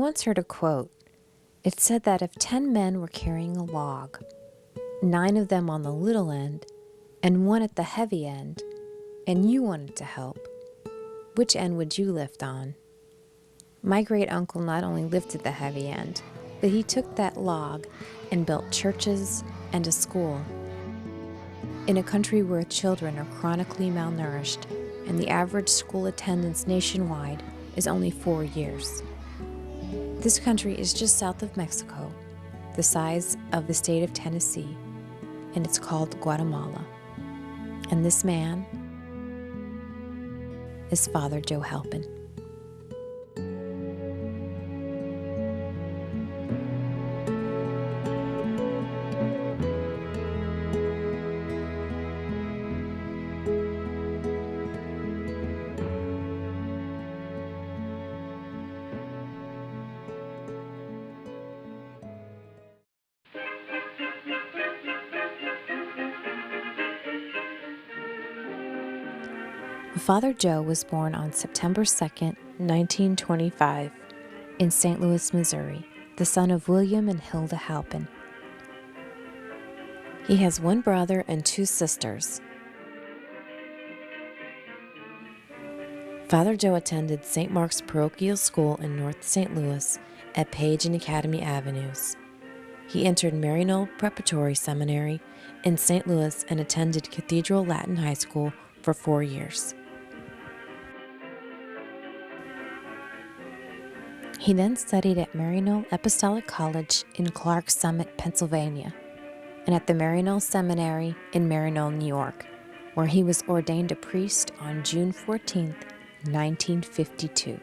once heard a quote. It said that if 10 men were carrying a log, 9 of them on the little end, and 1 at the heavy end, and you wanted to help, which end would you lift on? My great-uncle not only lifted the heavy end, but he took that log and built churches and a school. In a country where children are chronically malnourished and the average school attendance nationwide is only 4 years. This country is just south of Mexico, the size of the state of Tennessee, and it's called Guatemala. And this man is Father Joe Halpin. Father Joe was born on September 2nd, 1925, in St. Louis, Missouri, the son of William and Hilda Halpin. He has 1 brother and 2 sisters. Father Joe attended St. Mark's Parochial School in North St. Louis at Page and Academy Avenues. He entered Maryknoll Preparatory Seminary in St. Louis and attended Cathedral Latin High School for 4 years. He then studied at Maryknoll Apostolic College in Clark Summit, Pennsylvania, and at the Maryknoll Seminary in Maryknoll, New York, where he was ordained a priest on June 14, 1952,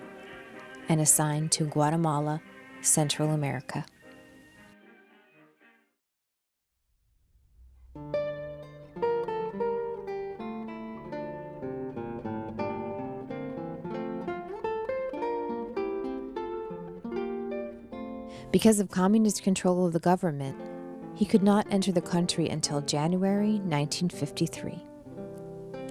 and assigned to Guatemala, Central America. Because of communist control of the government, he could not enter the country until January 1953.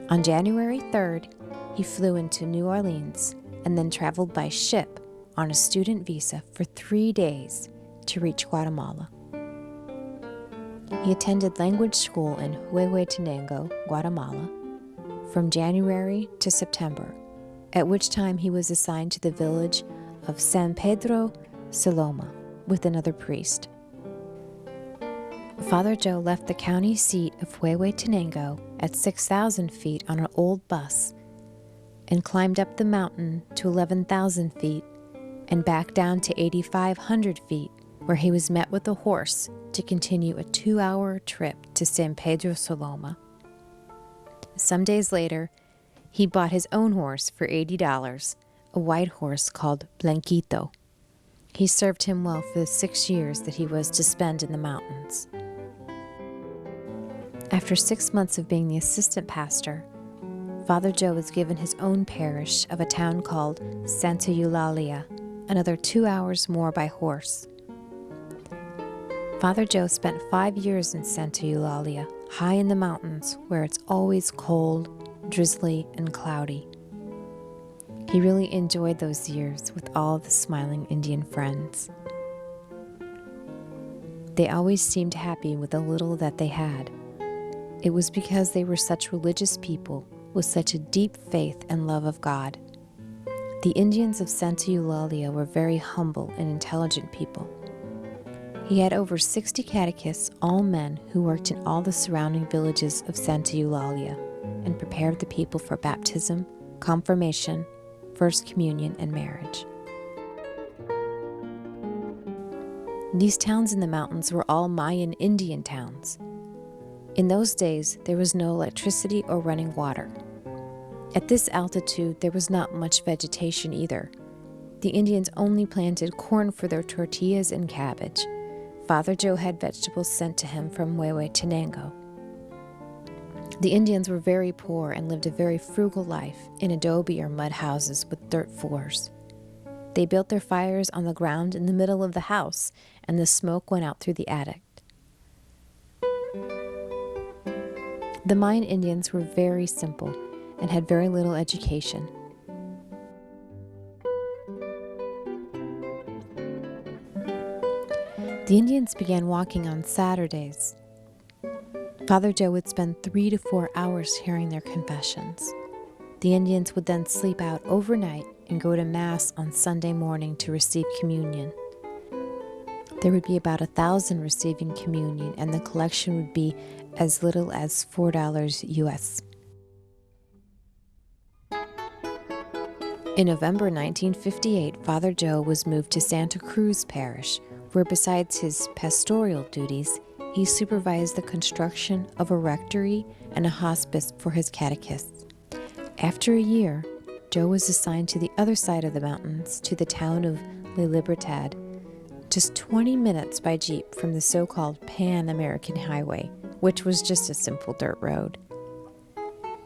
On January 3rd, he flew into New Orleans and then traveled by ship on a student visa for 3 days to reach Guatemala. He attended language school in Huehuetenango, Guatemala, from January to September, at which time he was assigned to the village of San Pedro Soloma with another priest. Father Joe left the county seat of Huehuetenango at 6,000 feet on an old bus and climbed up the mountain to 11,000 feet and back down to 8,500 feet, where he was met with a horse to continue a 2-hour trip to San Pedro Soloma. Some days later, he bought his own horse for $80, a white horse called Blanquito. He served him well for the 6 years that he was to spend in the mountains. After 6 months of being the assistant pastor, Father Joe was given his own parish of a town called Santa Eulalia, another 2 hours more by horse. Father Joe spent 5 years in Santa Eulalia, high in the mountains where it's always cold, drizzly, and cloudy. He really enjoyed those years with all the smiling Indian friends. They always seemed happy with the little that they had. It was because they were such religious people with such a deep faith and love of God. The Indians of Santa Eulalia were very humble and intelligent people. He had over 60 catechists, all men, who worked in all the surrounding villages of Santa Eulalia and prepared the people for baptism, confirmation, First Communion, and marriage. These towns in the mountains were all Mayan Indian towns. In those days, there was no electricity or running water. At this altitude, there was not much vegetation either. The Indians only planted corn for their tortillas and cabbage. Father Joe had vegetables sent to him from Huehuetenango. The Indians were very poor and lived a very frugal life in adobe or mud houses with dirt floors. They built their fires on the ground in the middle of the house, and the smoke went out through the attic. The Mayan Indians were very simple and had very little education. The Indians began walking on Saturdays. Father Joe would spend 3 to 4 hours hearing their confessions. The Indians would then sleep out overnight and go to Mass on Sunday morning to receive communion. There would be about 1,000 receiving communion, and the collection would be as little as $4 US. In November 1958, Father Joe was moved to Santa Cruz Parish, where besides his pastoral duties, he supervised the construction of a rectory and a hospice for his catechists. After a year, Joe was assigned to the other side of the mountains, to the town of La Libertad, just 20 minutes by jeep from the so-called Pan-American Highway, which was just a simple dirt road.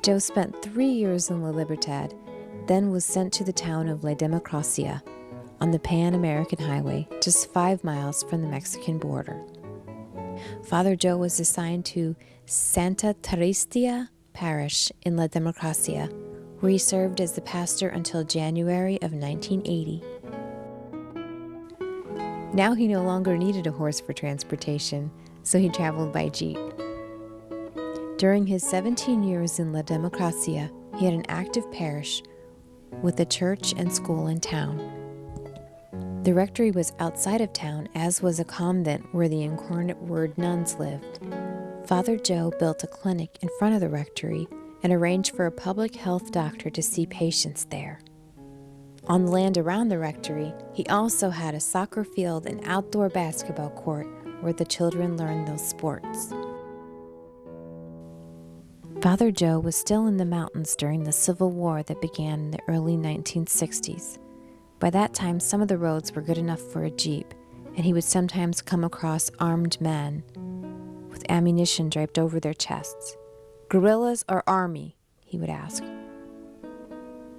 Joe spent 3 years in La Libertad, then was sent to the town of La Democracia on the Pan-American Highway, just 5 miles from the Mexican border. Father Joe was assigned to Santa Teresita Parish in La Democracia, where he served as the pastor until January of 1980. Now he no longer needed a horse for transportation, so he traveled by jeep. During his 17 years in La Democracia, he had an active parish with a church and school in town. The rectory was outside of town, as was a convent where the Incarnate Word nuns lived. Father Joe built a clinic in front of the rectory and arranged for a public health doctor to see patients there. On the land around the rectory, he also had a soccer field and outdoor basketball court where the children learned those sports. Father Joe was still in the mountains during the Civil War that began in the early 1960s. By that time, some of the roads were good enough for a jeep, and he would sometimes come across armed men with ammunition draped over their chests. "Guerrillas or army?" he would ask.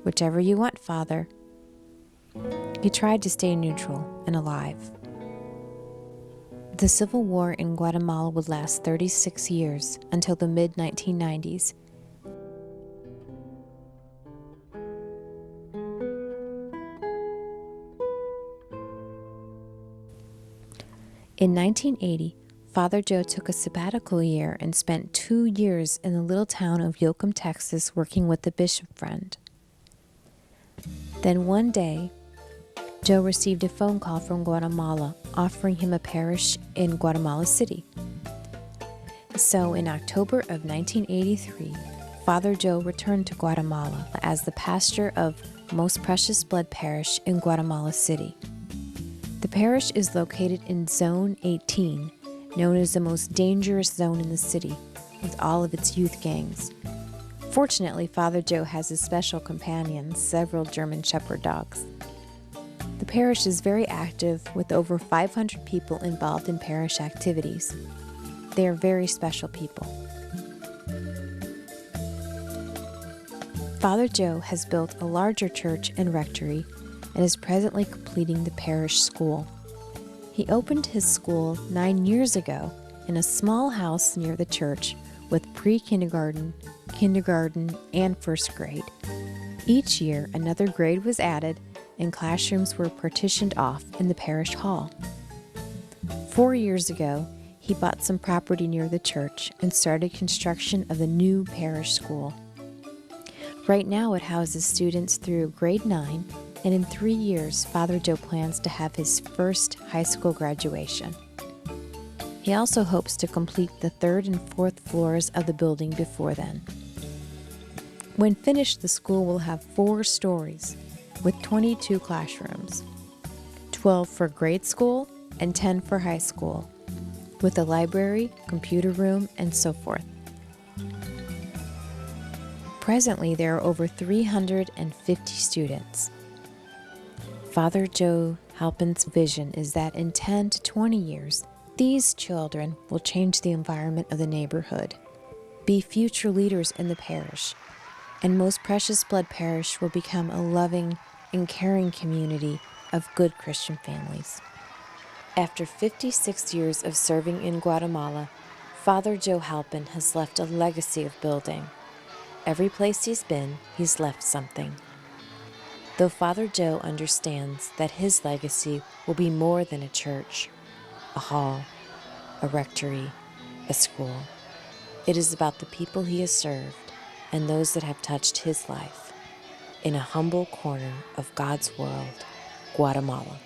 "Whichever you want, Father." He tried to stay neutral and alive. The Civil War in Guatemala would last 36 years until the mid-1990s. In 1980, Father Joe took a sabbatical year and spent 2 years in the little town of Yoakum, Texas, working with a bishop friend. Then one day, Joe received a phone call from Guatemala offering him a parish in Guatemala City. So in October of 1983, Father Joe returned to Guatemala as the pastor of Most Precious Blood Parish in Guatemala City. The parish is located in Zone 18, known as the most dangerous zone in the city, with all of its youth gangs. Fortunately, Father Joe has a special companion, several German Shepherd dogs. The parish is very active, with over 500 people involved in parish activities. They are very special people. Father Joe has built a larger church and rectory and is presently completing the parish school. He opened his school 9 years ago in a small house near the church with pre-kindergarten, kindergarten, and first grade. Each year, another grade was added and classrooms were partitioned off in the parish hall. 4 years ago, he bought some property near the church and started construction of the new parish school. Right now, it houses students through grade 9, and in 3 years, Father Joe plans to have his first high school graduation. He also hopes to complete the 3rd and 4th floors of the building before then. When finished, the school will have 4 stories with 22 classrooms, 12 for grade school and 10 for high school, with a library, computer room, and so forth. Presently, there are over 350 students. Father Joe Halpin's vision is that in 10 to 20 years, these children will change the environment of the neighborhood, be future leaders in the parish, and Most Precious Blood Parish will become a loving and caring community of good Christian families. After 56 years of serving in Guatemala, Father Joe Halpin has left a legacy of building. Every place he's been, he's left something. Though Father Joe understands that his legacy will be more than a church. a hall, a rectory, a school. It is about the people he has served and those that have touched his life in a humble corner of God's world, Guatemala.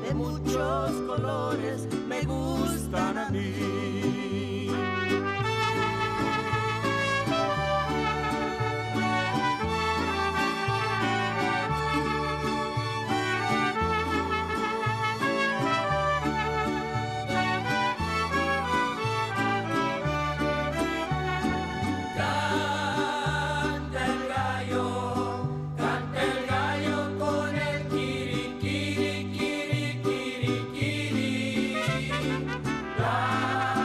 De muchos colores me gustan a mí. La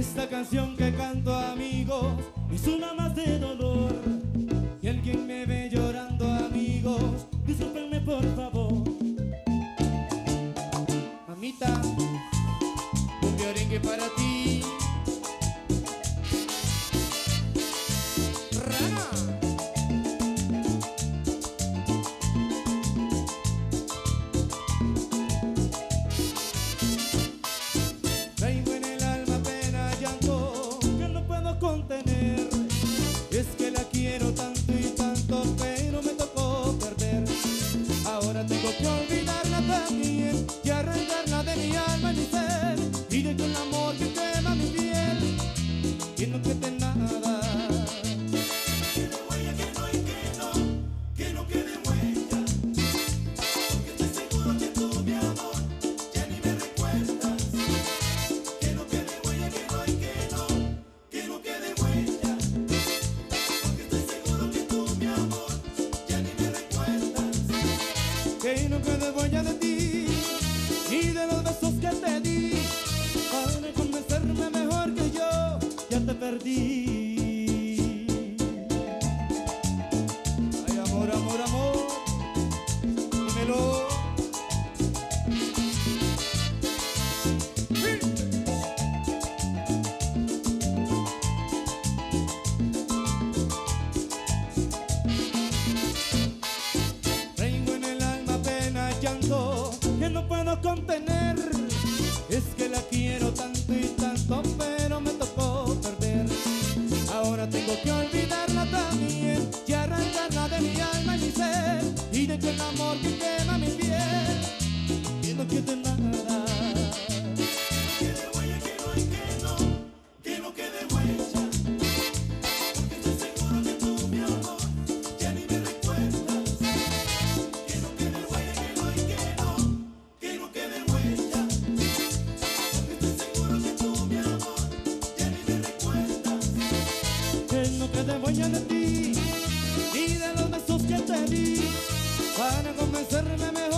Esta canción que canto, amigos, es una más de dolor. Si alguien me ve llorando, amigos, discúlpenme por favor. Mamita, un merengue para ti. Rana. Traigo en el alma pena, llanto que no puedo contener. Es que la quiero tanto y tanto, pero me tocó perder. Ahora tengo que olvidarla también y arrancarla de mi alma y mi ser, y de que el amor que quema mi piel y no quede nada. Que no huella, que no y que no quede huella. Porque estoy seguro que tú, mi amor, ya ni me recuerdas. Que no quede huella, que no y que no quede huella. Porque estoy seguro que tú, mi amor, ya ni me recuerdas. Que no quede huella de ti y de los besos que te di, para convencerme mejor que yo ya te perdí. Ay, amor, amor, amor, dímelo. Traigo en el alma pena, llanto que no puedo contener. Es que la quiero tanto y tanto, pero me tocó perder. Ahora tengo que olvidarla también y arrancarla de mi alma y mi ser, y de que el amor que quema mi piel y no quede nada. Que quede huella, que no y que no quede huella. Porque estoy seguro que tú, mi amor, ya ni me recuerdas. Que no quede huella, que no y que no quede huella. Porque estoy seguro que tú, mi amor, ya ni me recuerdas. Que no quede huella de ti y de los besos que te di, para convencerme mejor